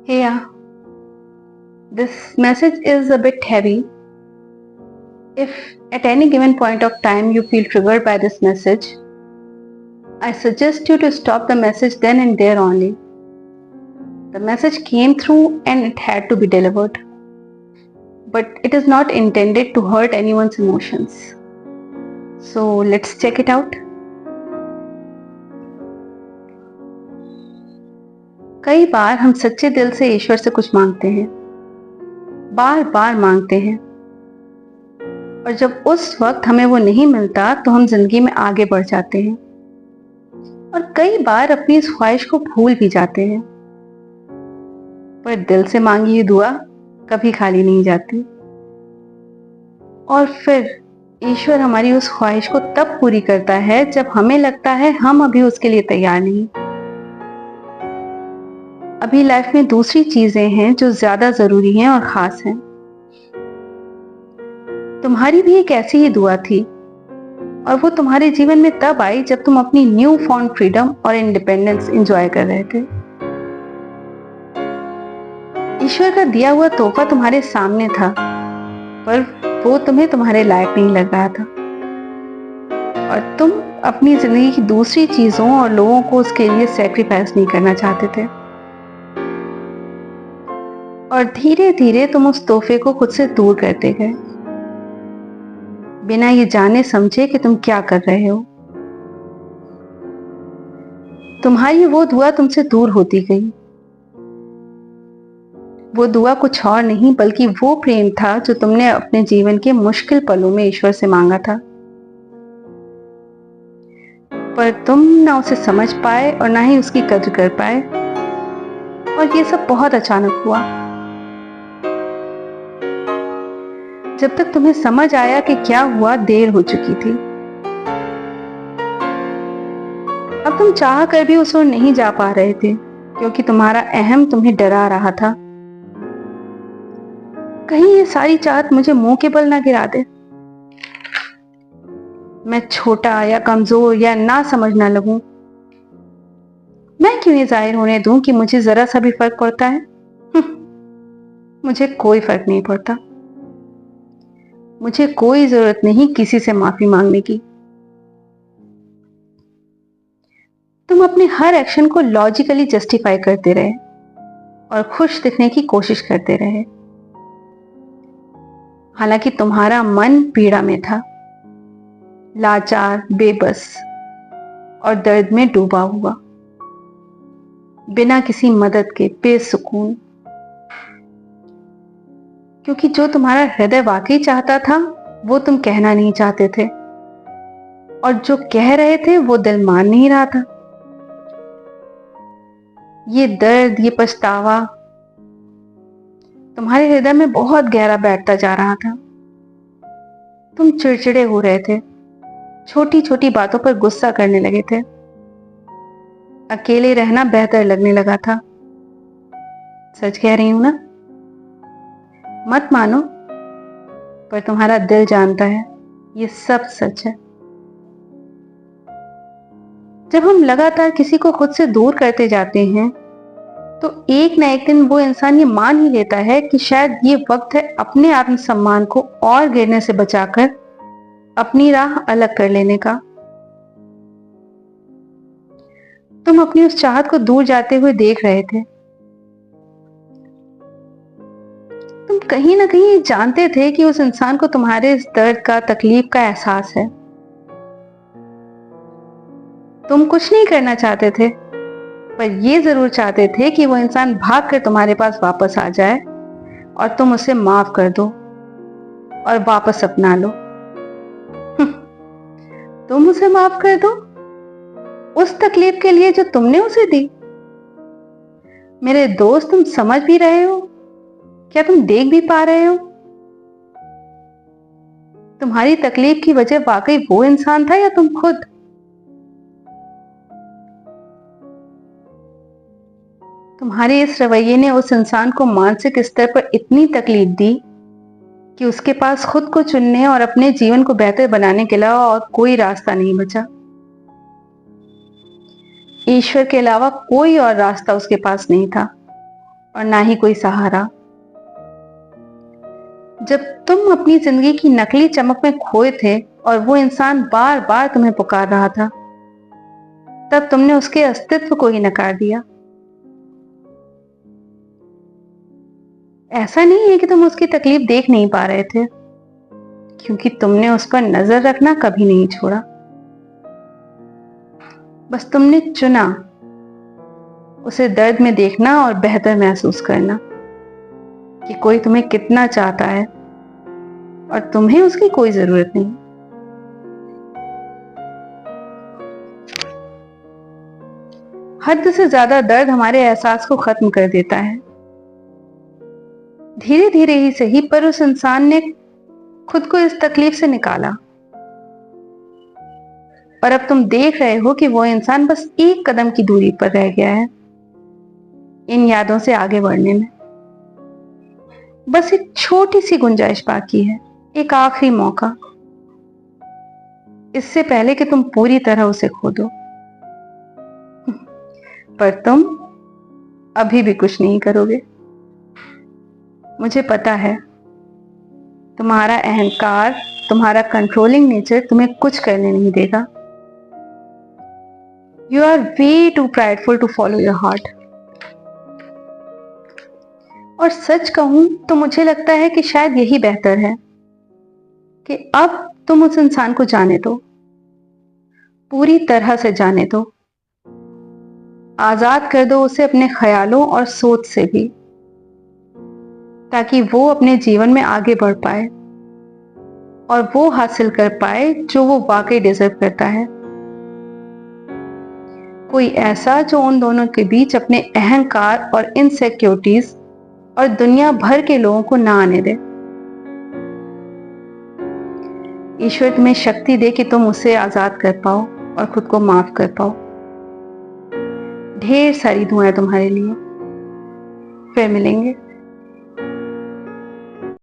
Hey, this message is a bit heavy. If at any given point of time you feel triggered by this message, I suggest you to stop the message then and there only. The message came through and it had to be delivered. But it is not intended to hurt anyone's emotions. So let's check it out. कई बार हम सच्चे दिल से ईश्वर से कुछ मांगते हैं, बार बार मांगते हैं, और जब उस वक्त हमें वो नहीं मिलता तो हम जिंदगी में आगे बढ़ जाते हैं और कई बार अपनी इस ख्वाहिश को भूल भी जाते हैं। पर दिल से मांगी हुई दुआ कभी खाली नहीं जाती और फिर ईश्वर हमारी उस ख्वाहिश को तब पूरी करता है जब हमें लगता है हम अभी उसके लिए तैयार नहीं। अभी लाइफ में दूसरी चीजें हैं जो ज्यादा जरूरी हैं और खास हैं। तुम्हारी भी एक ऐसी ही दुआ थी और वो तुम्हारे जीवन में तब आई जब तुम अपनी न्यू फाउंड फ्रीडम और इंडिपेंडेंस एंजॉय कर रहे थे। ईश्वर का दिया हुआ तोहफा तुम्हारे सामने था, पर वो तुम्हें तुम्हारे लायक नहीं लग रहा था और तुम अपनी जिंदगी की दूसरी चीजों और लोगों को उसके लिए सैक्रिफाइस नहीं करना चाहते थे। और धीरे धीरे तुम उस तोहफे को खुद से दूर करते गए, बिना ये जाने समझे कि तुम क्या कर रहे हो। तुम्हारी वो दुआ तुमसे दूर होती गई। वो दुआ कुछ और नहीं बल्कि वो प्रेम था जो तुमने अपने जीवन के मुश्किल पलों में ईश्वर से मांगा था, पर तुम ना उसे समझ पाए और ना ही उसकी कद्र कर पाए। और ये सब बहुत अचानक हुआ। जब तक तुम्हें समझ आया कि क्या हुआ, देर हो चुकी थी। अब तुम चाह कर भी उस ओर नहीं जा पा रहे थे क्योंकि तुम्हारा अहम तुम्हें डरा रहा था। कहीं ये सारी चाहत मुझे मुंह के बल ना गिरा दे, मैं छोटा या कमजोर या ना समझ ना लगूं। मैं क्यों ये जाहिर होने दूं कि मुझे जरा सा भी फर्क पड़ता है। मुझे कोई फर्क नहीं पड़ता। मुझे कोई जरूरत नहीं किसी से माफी मांगने की। तुम अपने हर एक्शन को लॉजिकली जस्टिफाई करते रहे और खुश दिखने की कोशिश करते रहे, हालांकि तुम्हारा मन पीड़ा में था, लाचार, बेबस और दर्द में डूबा हुआ, बिना किसी मदद के बेसुकून। क्योंकि जो तुम्हारा हृदय वाकई चाहता था वो तुम कहना नहीं चाहते थे, और जो कह रहे थे वो दिल मान नहीं रहा था। ये दर्द, ये पछतावा तुम्हारे हृदय में बहुत गहरा बैठता जा रहा था। तुम चिड़चिड़े हो रहे थे, छोटी छोटी बातों पर गुस्सा करने लगे थे, अकेले रहना बेहतर लगने लगा था। सच कह रही हूं ना? मत मानो, पर तुम्हारा दिल जानता है ये सब सच है। जब हम लगातार किसी को खुद से दूर करते जाते हैं तो एक ना एक दिन वो इंसान ये मान ही लेता है कि शायद ये वक्त है अपने आत्मसम्मान को और गिरने से बचाकर अपनी राह अलग कर लेने का। तुम अपनी उस चाहत को दूर जाते हुए देख रहे थे। तुम कहीं ना कहीं जानते थे कि उस इंसान को तुम्हारे इस दर्द का, तकलीफ का एहसास है। तुम कुछ नहीं करना चाहते थे, पर ये जरूर चाहते थे कि वो इंसान भागकर तुम्हारे पास वापस आ जाए और तुम उसे माफ कर दो और वापस अपना लो। तुम उसे माफ कर दो उस तकलीफ के लिए जो तुमने उसे दी। मेरे दोस्त, तुम समझ भी रहे हो? क्या तुम देख भी पा रहे हो? तुम्हारी तकलीफ की वजह वाकई वो इंसान था या तुम खुद? तुम्हारे इस रवैये ने उस इंसान को मानसिक स्तर पर इतनी तकलीफ दी कि उसके पास खुद को चुनने और अपने जीवन को बेहतर बनाने के अलावा और कोई रास्ता नहीं बचा। ईश्वर के अलावा कोई और रास्ता उसके पास नहीं था और ना ही कोई सहारा। जब तुम अपनी जिंदगी की नकली चमक में खोए थे और वो इंसान बार बार तुम्हें पुकार रहा था, तब तुमने उसके अस्तित्व को ही नकार दिया। ऐसा नहीं है कि तुम उसकी तकलीफ देख नहीं पा रहे थे, क्योंकि तुमने उस पर नजर रखना कभी नहीं छोड़ा। बस तुमने चुना उसे दर्द में देखना और बेहतर महसूस करना कि कोई तुम्हें कितना चाहता है और तुम्हें उसकी कोई जरूरत नहीं। हद से ज्यादा दर्द हमारे एहसास को खत्म कर देता है। धीरे धीरे ही सही, पर उस इंसान ने खुद को इस तकलीफ से निकाला और अब तुम देख रहे हो कि वो इंसान बस एक कदम की दूरी पर रह गया है इन यादों से आगे बढ़ने में। बस एक छोटी सी गुंजाइश बाकी है, एक आखिरी मौका, इससे पहले कि तुम पूरी तरह उसे खो दो। पर तुम अभी भी कुछ नहीं करोगे। मुझे पता है तुम्हारा अहंकार, तुम्हारा कंट्रोलिंग नेचर तुम्हें कुछ करने नहीं देगा। You are way too prideful to follow your heart. और सच कहूं तो मुझे लगता है कि शायद यही बेहतर है कि अब तुम उस इंसान को जाने दो, पूरी तरह से जाने दो। आजाद कर दो उसे अपने ख्यालों और सोच से भी, ताकि वो अपने जीवन में आगे बढ़ पाए और वो हासिल कर पाए जो वो वाकई डिजर्व करता है। कोई ऐसा जो उन दोनों के बीच अपने अहंकार और इनसिक्योरिटीज और दुनिया भर के लोगों को ना आने दे। ईश्वर तुम्हें शक्ति दे कि तुम उसे आजाद कर पाओ और खुद को माफ कर पाओ। ढेर सारी दुआएं तुम्हारे लिए। फिर मिलेंगे।